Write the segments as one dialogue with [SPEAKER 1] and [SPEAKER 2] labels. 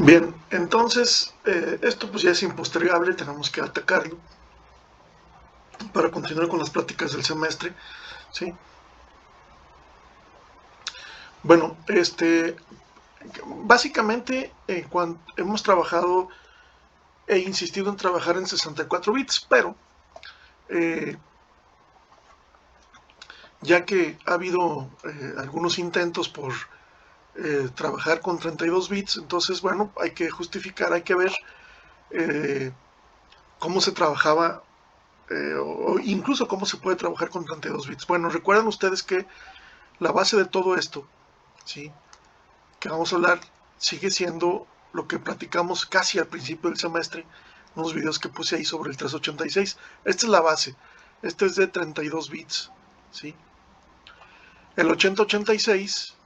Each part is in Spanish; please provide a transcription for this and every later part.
[SPEAKER 1] Bien, entonces esto pues ya es impostergable, tenemos que atacarlo para continuar con las pláticas del semestre, ¿sí? Bueno, básicamente cuando hemos trabajado, he insistido en trabajar en 64 bits, pero ya que ha habido algunos intentos por trabajar con 32 bits, entonces bueno, hay que justificar, hay que ver cómo se trabajaba o incluso cómo se puede trabajar con 32 bits. Bueno, recuerdan ustedes que la base de todo esto, ¿sí?, que vamos a hablar, sigue siendo lo que platicamos casi al principio del semestre, unos videos que puse ahí sobre el 386. Esta es la base, este es de 32 bits, ¿sí? El 8086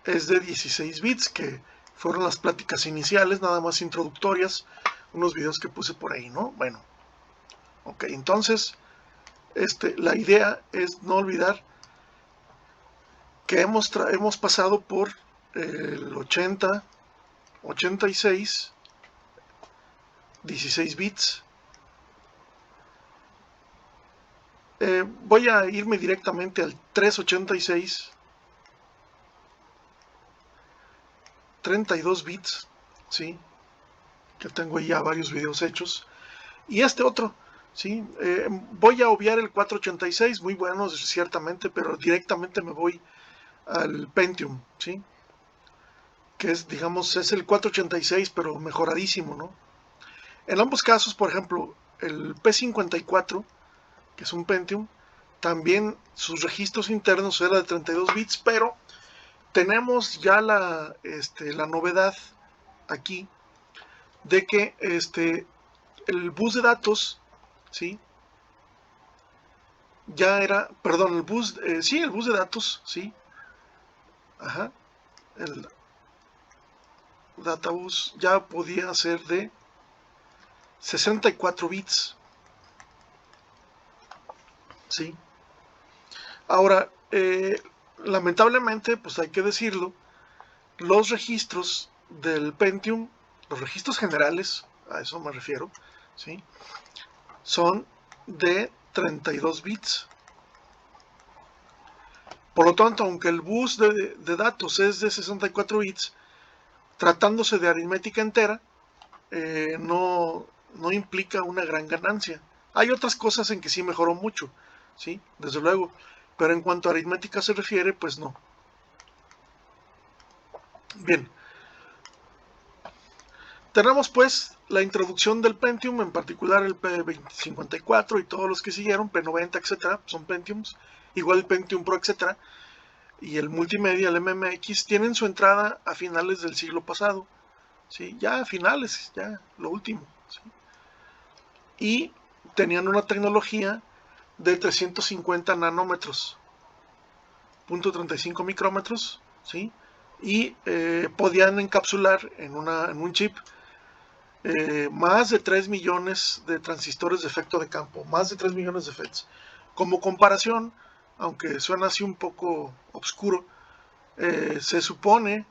[SPEAKER 1] es de 16 bits, que fueron las pláticas iniciales, nada más introductorias, unos videos que puse por ahí, ¿no? Bueno, ok, entonces la idea es no olvidar que hemos pasado por el 80, 86, 16 bits. Voy a irme directamente al 386, 32 bits, ¿sí? Que tengo ya varios videos hechos. Y este otro, ¿sí? Voy a obviar el 486, muy buenos ciertamente, pero directamente me voy al Pentium, ¿sí? Que es, digamos, es el 486, pero mejoradísimo, ¿no? En ambos casos, por ejemplo, el P54, que es un Pentium, también sus registros internos eran de 32 bits, pero tenemos ya la novedad aquí de que el bus de datos, ¿sí? Ya era, perdón, el bus de datos, ¿sí? Ajá, el databus ya podía ser de 64 bits, ¿sí? Ahora, lamentablemente, pues hay que decirlo, los registros del Pentium, los registros generales, a eso me refiero, ¿sí?, son de 32 bits. Por lo tanto, aunque el bus de datos es de 64 bits, tratándose de aritmética entera, no implica una gran ganancia. Hay otras cosas en que sí mejoró mucho, ¿sí?, desde luego, pero en cuanto a aritmética se refiere, pues no. Bien, tenemos pues la introducción del Pentium, en particular el P54 y todos los que siguieron, P90, etcétera, son Pentiums, igual el Pentium Pro, etcétera, y el multimedia, el MMX, tienen su entrada a finales del siglo pasado, ¿sí?, ya a finales, ya lo último, ¿sí?, y tenían una tecnología de 350 nanómetros, 0.35 micrómetros, ¿sí?, y podían encapsular en un chip más de 3 millones de transistores de efecto de campo, más de 3 millones de FETs. Como comparación, aunque suena así un poco oscuro, se supone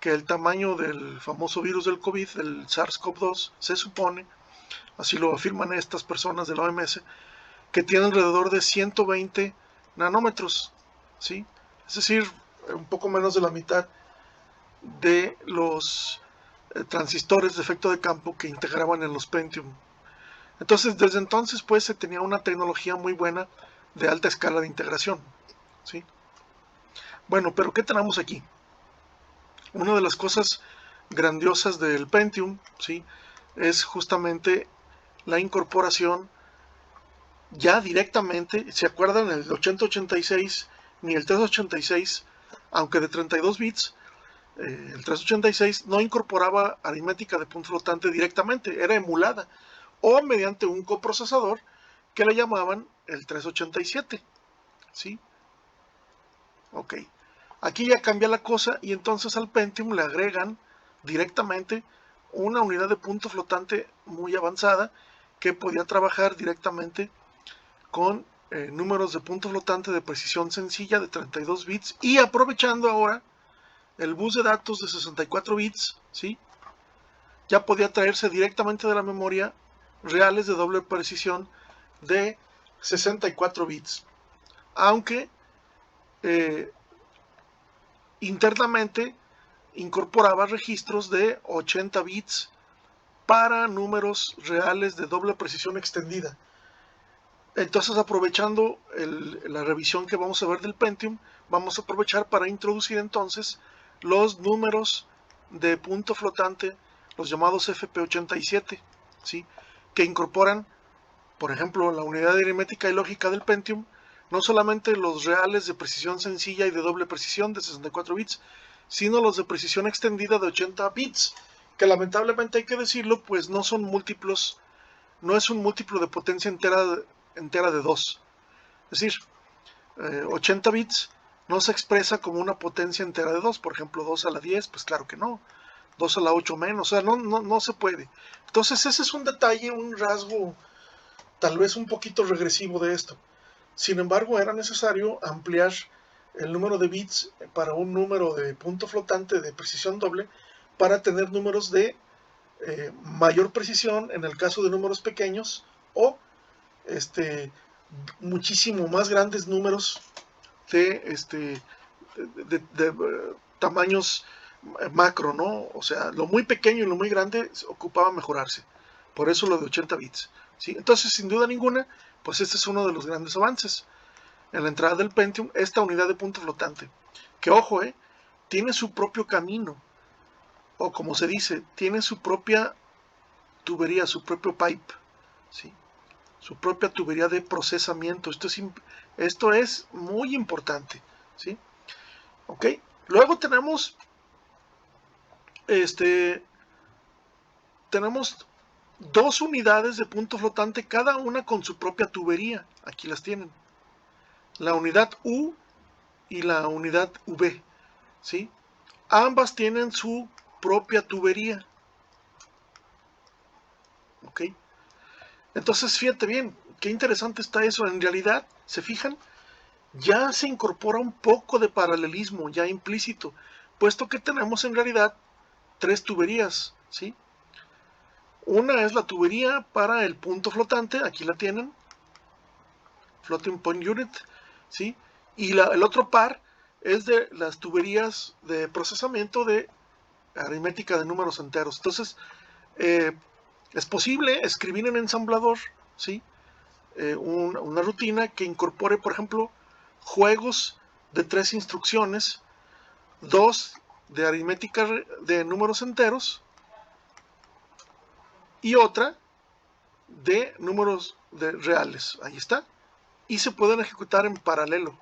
[SPEAKER 1] que el tamaño del famoso virus del COVID, el SARS-CoV-2, se supone, así lo afirman estas personas de la OMS, que tiene alrededor de 120 nanómetros, ¿sí? Es decir, un poco menos de la mitad de los transistores de efecto de campo que integraban en los Pentium. Entonces, desde entonces, pues, se tenía una tecnología muy buena de alta escala de integración, ¿sí? Bueno, pero ¿qué tenemos aquí? Una de las cosas grandiosas del Pentium, ¿sí?, es justamente la incorporación ya directamente, ¿se acuerdan? El 8086 ni el 386, aunque de 32 bits, el 386 no incorporaba aritmética de punto flotante directamente, era emulada o mediante un coprocesador que le llamaban el 387, ¿sí? Ok, aquí ya cambia la cosa y entonces al Pentium le agregan directamente una unidad de punto flotante muy avanzada que podía trabajar directamente con números de punto flotante de precisión sencilla de 32 bits y aprovechando ahora el bus de datos de 64 bits, ¿sí? Ya podía traerse directamente de la memoria reales de doble precisión de 64 bits. Aunque internamente incorporaba registros de 80 bits para números reales de doble precisión extendida. Entonces, aprovechando la revisión que vamos a ver del Pentium, vamos a aprovechar para introducir entonces los números de punto flotante, los llamados FP87, ¿sí? Que incorporan, por ejemplo, la unidad de aritmética y lógica del Pentium, no solamente los reales de precisión sencilla y de doble precisión de 64 bits, sino los de precisión extendida de 80 bits, que lamentablemente hay que decirlo, pues no son múltiplos, no es un múltiplo de potencia entera de 2. Es decir, 80 bits no se expresa como una potencia entera de 2. Por ejemplo, 2 a la 10, pues claro que no. 2 a la 8 menos, o sea, no se puede. Entonces ese es un detalle, un rasgo tal vez un poquito regresivo de esto. Sin embargo, era necesario ampliar el número de bits para un número de punto flotante de precisión doble para tener números de mayor precisión en el caso de números pequeños o muchísimo más grandes números de tamaños macro, ¿no? O sea, lo muy pequeño y lo muy grande ocupaba mejorarse. Por eso lo de 80 bits. ¿Sí? Entonces, sin duda ninguna, pues este es uno de los grandes avances. En la entrada del Pentium, esta unidad de punto flotante, que ojo, tiene su propio camino, o como se dice, tiene su propia tubería, su propio pipe, ¿sí? Su propia tubería de procesamiento. Esto es muy importante, ¿sí? ¿Ok? Luego tenemos tenemos dos unidades de punto flotante, cada una con su propia tubería. Aquí las tienen. La unidad U y la unidad V, ¿sí? Ambas tienen su propia tubería. ¿Ok? Entonces, fíjate bien, qué interesante está eso. En realidad, ¿se fijan? Ya se incorpora un poco de paralelismo ya implícito, puesto que tenemos en realidad tres tuberías, ¿sí? Una es la tubería para el punto flotante, aquí la tienen, Floating Point Unit, ¿sí? Y el otro par es de las tuberías de procesamiento de aritmética de números enteros. Entonces, es posible escribir en ensamblador, ¿sí? Una rutina que incorpore, por ejemplo, juegos de 3 instrucciones, 2 de aritmética de números enteros y otra de números reales. Ahí está. Y se pueden ejecutar en paralelo.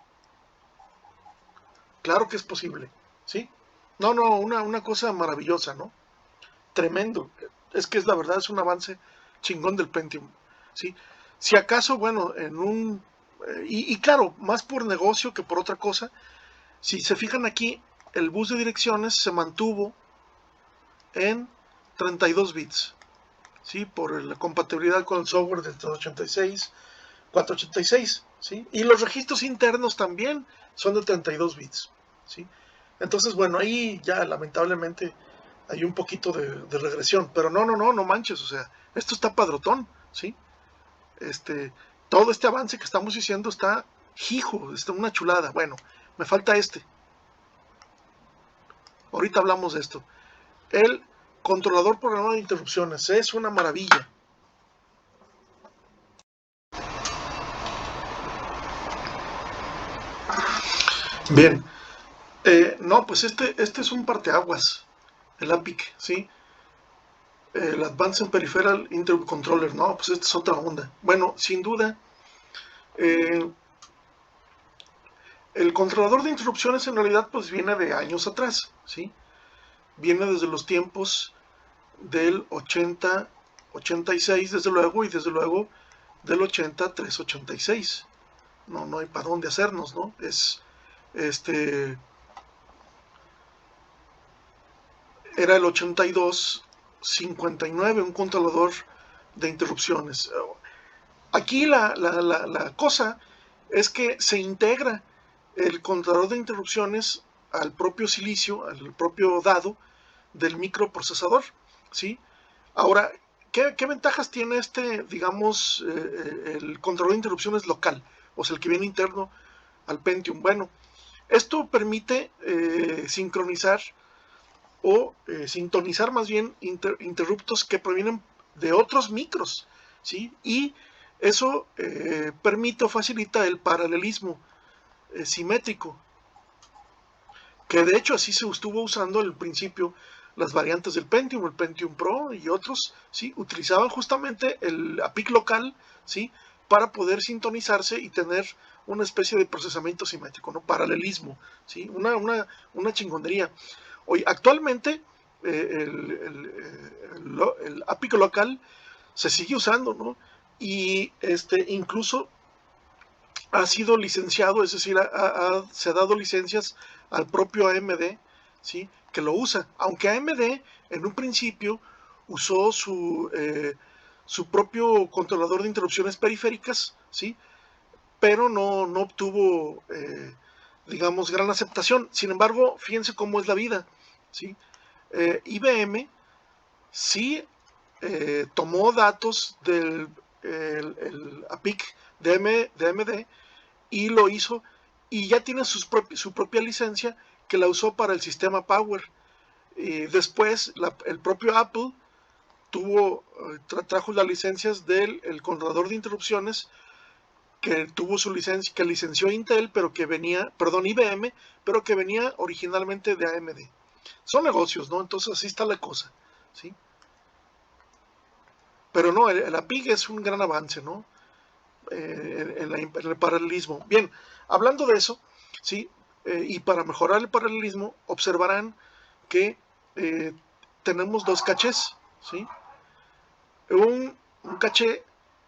[SPEAKER 1] Claro que es posible, ¿sí? No, una cosa maravillosa, ¿no? Tremendo. Es que es la verdad, es un avance chingón del Pentium, ¿sí? Si acaso, bueno, y claro, más por negocio que por otra cosa, si se fijan aquí, el bus de direcciones se mantuvo en 32 bits, ¿sí? Por la compatibilidad con el software del 386, 486, ¿sí? Y los registros internos también son de 32 bits, ¿sí? Entonces, bueno, ahí ya lamentablemente hay un poquito de regresión, pero no manches, o sea, esto está padrotón, ¿sí? Todo este avance que estamos diciendo está, hijo, está una chulada. Bueno, me falta ahorita hablamos de esto. El controlador programado de interrupciones es una maravilla. Bien, no, pues este es un parteaguas, el APIC, ¿sí? El Advanced Peripheral Interrupt Controller, no, pues esta es otra onda. Bueno, sin duda, el controlador de interrupciones en realidad pues viene de años atrás, ¿sí? Viene desde los tiempos del 80, 86 desde luego, y desde luego del 80, 386. No hay para dónde hacernos, ¿no? Era el 8259, un controlador de interrupciones. Aquí la cosa es que se integra el controlador de interrupciones al propio silicio, al propio dado del microprocesador, ¿sí? Ahora, ¿qué ventajas tiene digamos, el controlador de interrupciones local? O sea, el que viene interno al Pentium. Bueno, esto permite sincronizar o sintonizar más bien interruptos que provienen de otros micros, ¿sí? Y eso permite o facilita el paralelismo simétrico, que de hecho así se estuvo usando al principio las variantes del Pentium, el Pentium Pro y otros, ¿sí? Utilizaban justamente el APIC local, ¿sí? Para poder sintonizarse y tener una especie de procesamiento simétrico, ¿no? Paralelismo, ¿sí? Una chingonería. Hoy, actualmente, el APIC local se sigue usando, ¿no? Y incluso ha sido licenciado, es decir, se ha dado licencias al propio AMD, ¿sí? Que lo usa, aunque AMD en un principio usó su propio controlador de interrupciones periféricas, ¿sí? Pero no obtuvo, digamos, gran aceptación. Sin embargo, fíjense cómo es la vida, ¿sí? IBM sí tomó datos del el APIC de AMD y lo hizo, y ya tiene su propia licencia que la usó para el sistema Power. Después el propio Apple trajo las licencias del controlador de interrupciones que tuvo su licencia, que licenció Intel, pero que venía, perdón, IBM, pero que venía originalmente de AMD. Son negocios, ¿no? Entonces así está la cosa, ¿sí? Pero no, el APIC es un gran avance, ¿no? En el paralelismo. Bien, hablando de eso, ¿sí? Y para mejorar el paralelismo, observarán que tenemos dos cachés, ¿sí? Un caché,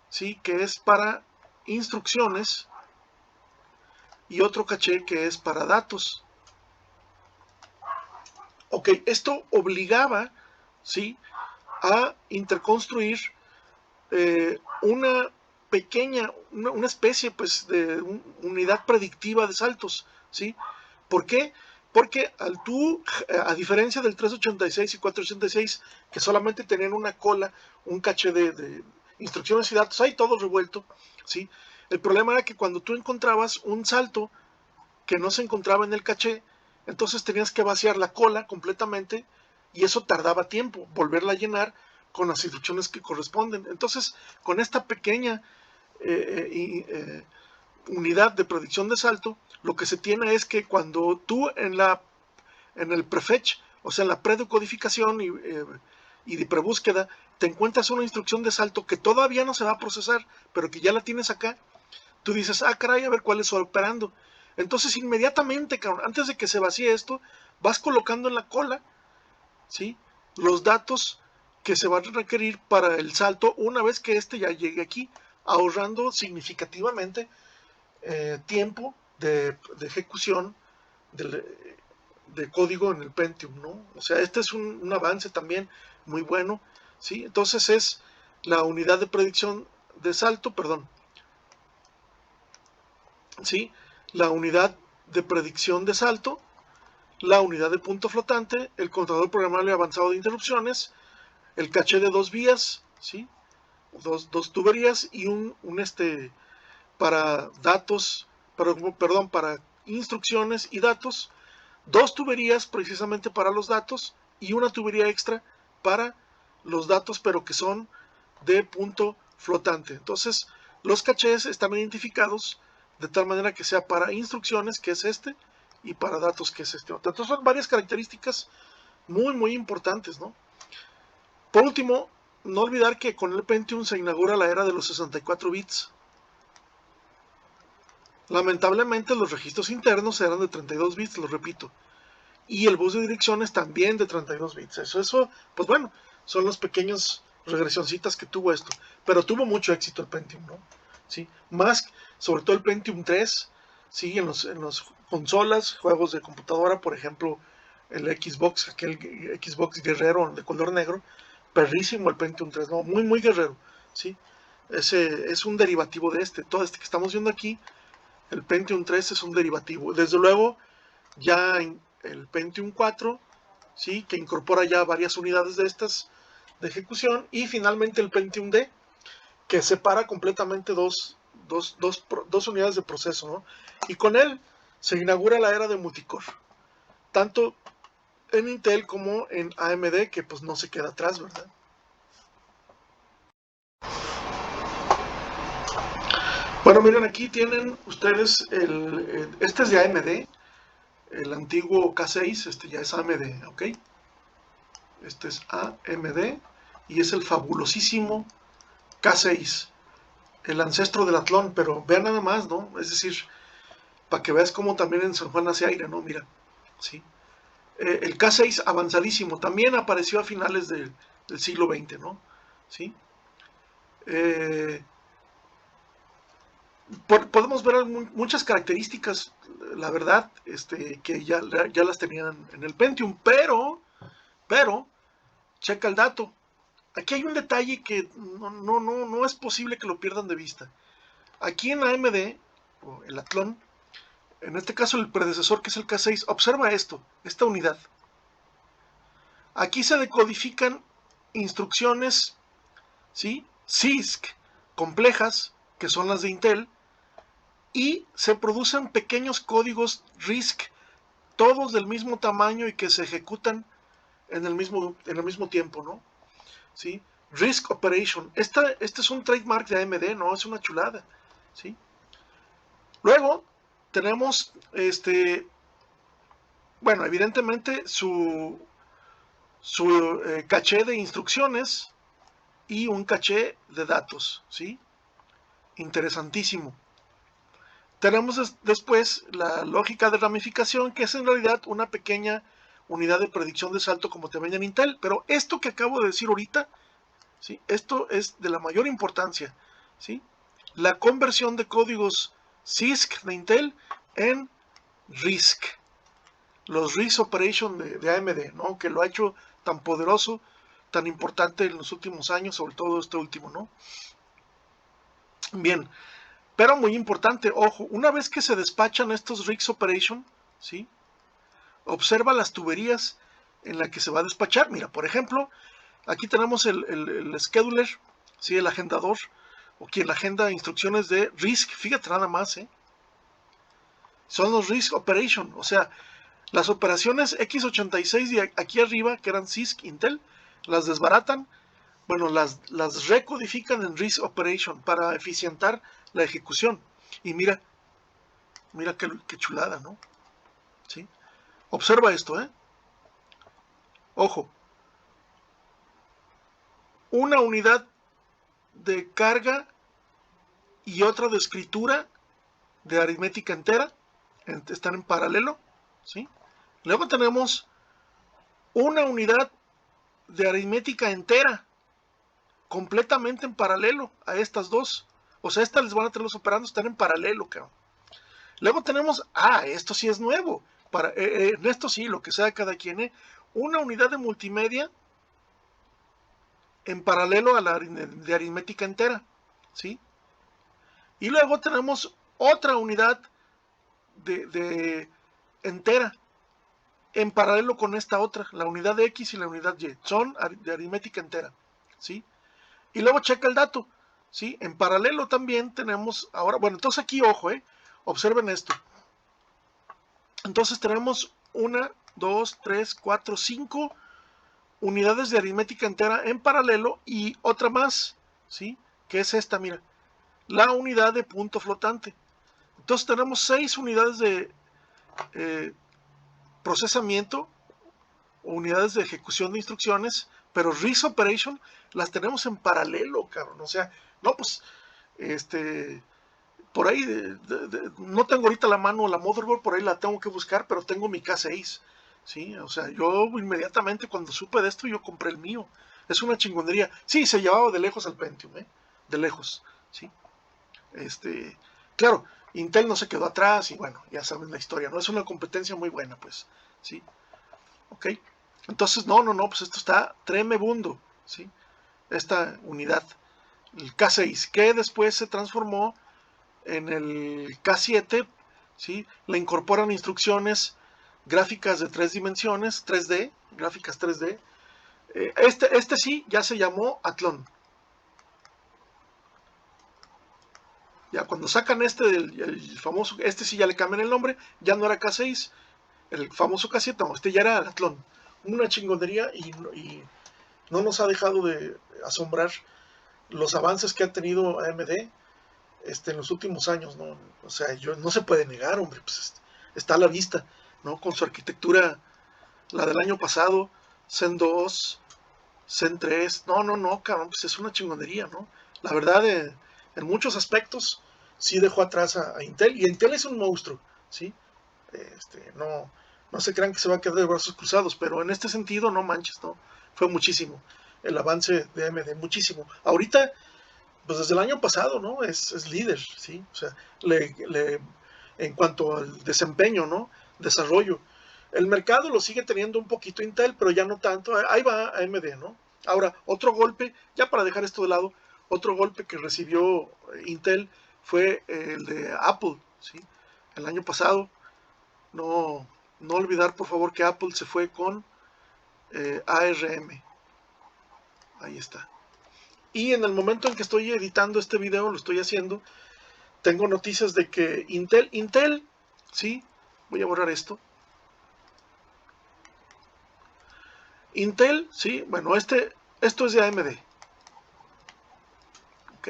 [SPEAKER 1] ¿sí? Que es para instrucciones y otro caché que es para datos. Ok, esto obligaba, ¿sí? A interconstruir una pequeña, una especie pues de unidad predictiva de saltos, ¿sí? ¿Por qué? Porque a diferencia del 386 y 486, que solamente tenían una cola, un caché de instrucciones y datos, ahí todo revuelto, ¿sí? El problema era que cuando tú encontrabas un salto que no se encontraba en el caché, entonces tenías que vaciar la cola completamente y eso tardaba tiempo, volverla a llenar con las instrucciones que corresponden. Entonces, con esta pequeña unidad de predicción de salto, lo que se tiene es que cuando tú en el prefetch, o sea, en la predecodificación y de prebúsqueda, te encuentras una instrucción de salto que todavía no se va a procesar, pero que ya la tienes acá, tú dices, ah, caray, a ver cuál es su operando. Entonces, inmediatamente, cabrón, antes de que se vacíe esto, vas colocando en la cola, ¿sí? Los datos que se van a requerir para el salto una vez que ya llegue aquí, ahorrando significativamente tiempo de ejecución de código en el Pentium, ¿no? O sea, este es un avance también muy bueno, ¿sí? Entonces es la unidad de predicción de salto, perdón, ¿sí? La unidad de predicción de salto, la unidad de punto flotante, el controlador programable avanzado de interrupciones, el caché de dos vías, ¿sí? Dos tuberías y para datos, perdón, para instrucciones y datos, dos tuberías precisamente para los datos y una tubería extra para los datos, pero que son de punto flotante. Entonces, los cachés están identificados de tal manera que sea para instrucciones, que es y para datos, que es otro. Entonces, son varias características muy importantes, ¿no? Por último, no olvidar que con el Pentium se inaugura la era de los 64 bits. Lamentablemente los registros internos eran de 32 bits, lo repito. Y el bus de direcciones también de 32 bits. Eso, pues bueno, son los pequeños regresioncitas que tuvo esto. Pero tuvo mucho éxito el Pentium, ¿no? ¿Sí? Más, sobre todo el Pentium 3, ¿sí? En los consolas, juegos de computadora, por ejemplo, el Xbox, aquel Xbox guerrero de color negro, perrísimo el Pentium 3, ¿no? Muy guerrero, ¿sí? Ese es un derivativo de todo este que estamos viendo aquí. El Pentium 3 es un derivativo. Desde luego, ya el Pentium 4, ¿sí? Que incorpora ya varias unidades de estas de ejecución, y finalmente el Pentium D, que separa completamente dos unidades de proceso, ¿no? Y con él se inaugura la era de multicore, tanto en Intel como en AMD, que pues no se queda atrás, ¿verdad? Bueno, miren, aquí tienen ustedes este es de AMD, el antiguo K6, este ya es AMD, ¿ok? Este es AMD y es el fabulosísimo K6, el ancestro del Athlon, pero vean nada más, ¿no? Es decir, para que veas cómo también en San Juan hace aire, ¿no? Mira, ¿sí? El K6 avanzadísimo, también apareció a finales del siglo XX, ¿no? ¿Sí? Podemos ver muchas características, la verdad, que ya las tenían en el Pentium, pero, checa el dato. Aquí hay un detalle que no es posible que lo pierdan de vista. Aquí en AMD, o el Athlon, en este caso el predecesor que es el K6, observa esta unidad. Aquí se decodifican instrucciones, ¿sí? CISC complejas, que son las de Intel, y se producen pequeños códigos RISC, todos del mismo tamaño y que se ejecutan en el mismo tiempo, ¿no? ¿Sí? RISC Operation. Este es un trademark de AMD, ¿no? Es una chulada, ¿sí? Luego tenemos, bueno, evidentemente su caché de instrucciones y un caché de datos, ¿sí? Interesantísimo. Tenemos después la lógica de ramificación, que es en realidad una pequeña unidad de predicción de salto como te ven en Intel, pero esto que acabo de decir ahorita, ¿sí? Esto es de la mayor importancia, ¿sí? La conversión de códigos CISC de Intel en RISC, los RISC Operation de AMD, ¿no? Que lo ha hecho tan poderoso, tan importante en los últimos años, sobre todo este último, ¿no? Bien, pero muy importante, ojo, una vez que se despachan estos RISC Operation, ¿sí? Observa las tuberías en la que se va a despachar. Mira, por ejemplo, aquí tenemos el scheduler, ¿sí? El agendador, o quien agenda instrucciones de RISC, fíjate nada más, ¿eh? Son los RISC Operation, o sea, las operaciones x86 de aquí arriba, que eran CISC Intel, las desbaratan, bueno, las recodifican en RISC Operation para eficientar la ejecución. Y mira qué chulada, ¿no? ¿Sí? Observa esto, ¿eh? Ojo, una unidad de carga y otra de escritura de aritmética entera, están en paralelo, ¿sí? Luego tenemos una unidad de aritmética entera, completamente en paralelo a estas dos. O sea, estas les van a tener los operandos, están en paralelo, cabrón. Luego tenemos, esto sí es nuevo, en esto sí, lo que sea cada quien, una unidad de multimedia en paralelo a la de aritmética entera, ¿sí? Y luego tenemos otra unidad de entera en paralelo con esta otra, la unidad de X y la unidad Y, son de aritmética entera, ¿sí? Y luego checa el dato, ¿sí? En paralelo también tenemos, ahora, bueno, entonces aquí, ojo, observen esto. Entonces tenemos 1, 2, 3, 4, 5 unidades de aritmética entera en paralelo y otra más, ¿sí? Que es esta, mira, la unidad de punto flotante. Entonces tenemos 6 unidades de procesamiento, unidades de ejecución de instrucciones, pero RISC Operation las tenemos en paralelo, cabrón. O sea, no, pues, por ahí, no tengo ahorita la mano la motherboard, por ahí la tengo que buscar, pero tengo mi K6, ¿sí? O sea, yo inmediatamente cuando supe de esto, yo compré el mío. Es una chingonería. Sí, se llevaba de lejos al Pentium, de lejos, ¿sí? Claro, Intel no se quedó atrás y bueno, ya saben la historia, ¿no? Es una competencia muy buena, pues, ¿sí? Ok, entonces, no, pues esto está tremebundo, ¿sí? Esta unidad, el K6, que después se transformó en el K7, ¿sí? Le incorporan instrucciones gráficas de 3 dimensiones, 3D, gráficas 3D. Este sí ya se llamó Athlon. Ya cuando sacan el famoso, este sí ya le cambian el nombre, ya no era K6, el famoso K7, no, este ya era Athlon. Una chingonería y no nos ha dejado de asombrar los avances que ha tenido AMD en los últimos años, ¿no? O sea, no se puede negar, hombre, pues está a la vista, ¿no? Con su arquitectura, la del año pasado, Zen 2, Zen 3, no, cabrón, pues es una chingonería, ¿no? La verdad, en muchos aspectos, sí dejó atrás a Intel, y Intel es un monstruo, ¿sí? No se crean que se va a quedar de brazos cruzados, pero en este sentido, no manches, ¿no? Fue muchísimo el avance de AMD, muchísimo. Ahorita, pues desde el año pasado, ¿no? Es líder, ¿sí? O sea, en cuanto al desempeño, ¿no? Desarrollo. El mercado lo sigue teniendo un poquito Intel, pero ya no tanto. Ahí va AMD, ¿no? Ahora, otro golpe, ya para dejar esto de lado, otro golpe que recibió Intel fue el de Apple, ¿sí? El año pasado, no olvidar por favor que Apple se fue con ARM. Ahí está. Y en el momento en que estoy editando este video, lo estoy haciendo, tengo noticias de que Intel, sí, voy a borrar esto. Intel, sí, bueno, esto es de AMD. Ok.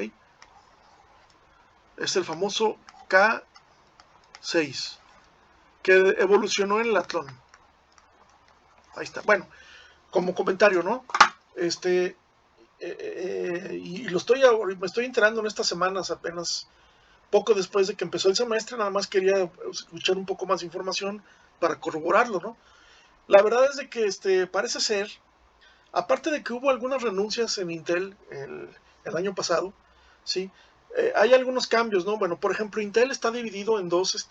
[SPEAKER 1] Es el famoso K6, que evolucionó en el Athlon. Ahí está. Bueno, como comentario, ¿no? Y me estoy enterando en estas semanas apenas, poco después de que empezó el semestre, nada más quería escuchar un poco más de información para corroborarlo, ¿no? La verdad es de que parece ser, aparte de que hubo algunas renuncias en Intel el año pasado, ¿sí? Hay algunos cambios, ¿no? Bueno, por ejemplo, Intel está dividido en dos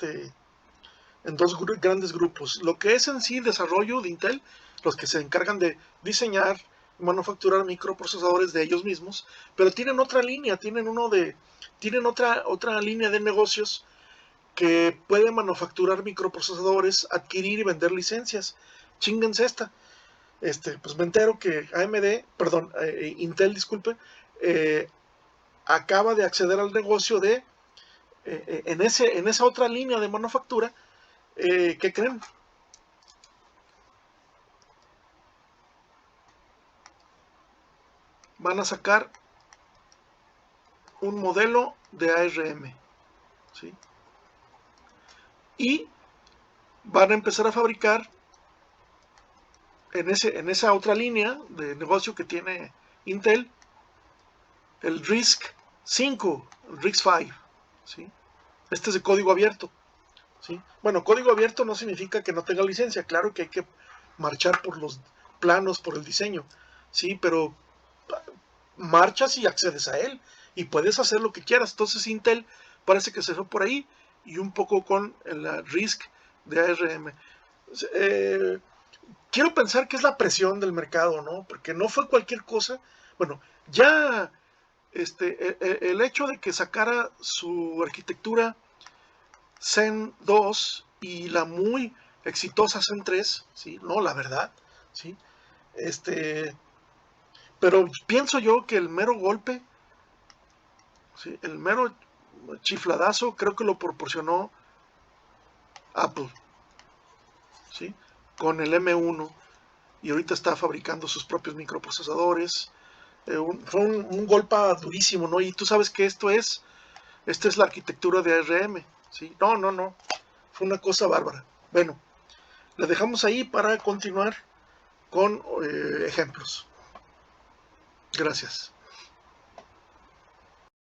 [SPEAKER 1] grandes grupos. Lo que es en sí desarrollo de Intel, los que se encargan de diseñar y manufacturar microprocesadores de ellos mismos, pero tienen otra línea, tienen otra línea de negocios que puede manufacturar microprocesadores, adquirir y vender licencias. Chinguense esta. Pues me entero que Intel, disculpe, acaba de acceder al negocio de en esa otra línea de manufactura. ¿Qué creen? Van a sacar un modelo de ARM, ¿sí? Y van a empezar a fabricar en esa otra línea de negocio que tiene Intel, el RISC-V, el RISC-V, ¿sí? Este es de código abierto, ¿sí? Bueno, código abierto no significa que no tenga licencia, claro que hay que marchar por los planos, por el diseño, ¿sí? Pero marchas y accedes a él y puedes hacer lo que quieras. Entonces Intel parece que se fue por ahí y un poco con la RISC de ARM. Quiero pensar que es la presión del mercado, ¿no? Porque no fue cualquier cosa. Bueno, ya el hecho de que sacara su arquitectura Zen 2 y la muy exitosa Zen 3, ¿sí? No, la verdad, ¿sí? Pero pienso yo que el mero golpe, ¿sí? El mero chifladazo, creo que lo proporcionó Apple, ¿sí? Con el M1, y ahorita está fabricando sus propios microprocesadores. Fue un golpe durísimo, ¿no? Y tú sabes que esta es la arquitectura de ARM, ¿sí? No, fue una cosa bárbara. Bueno, la dejamos ahí para continuar con ejemplos. Gracias.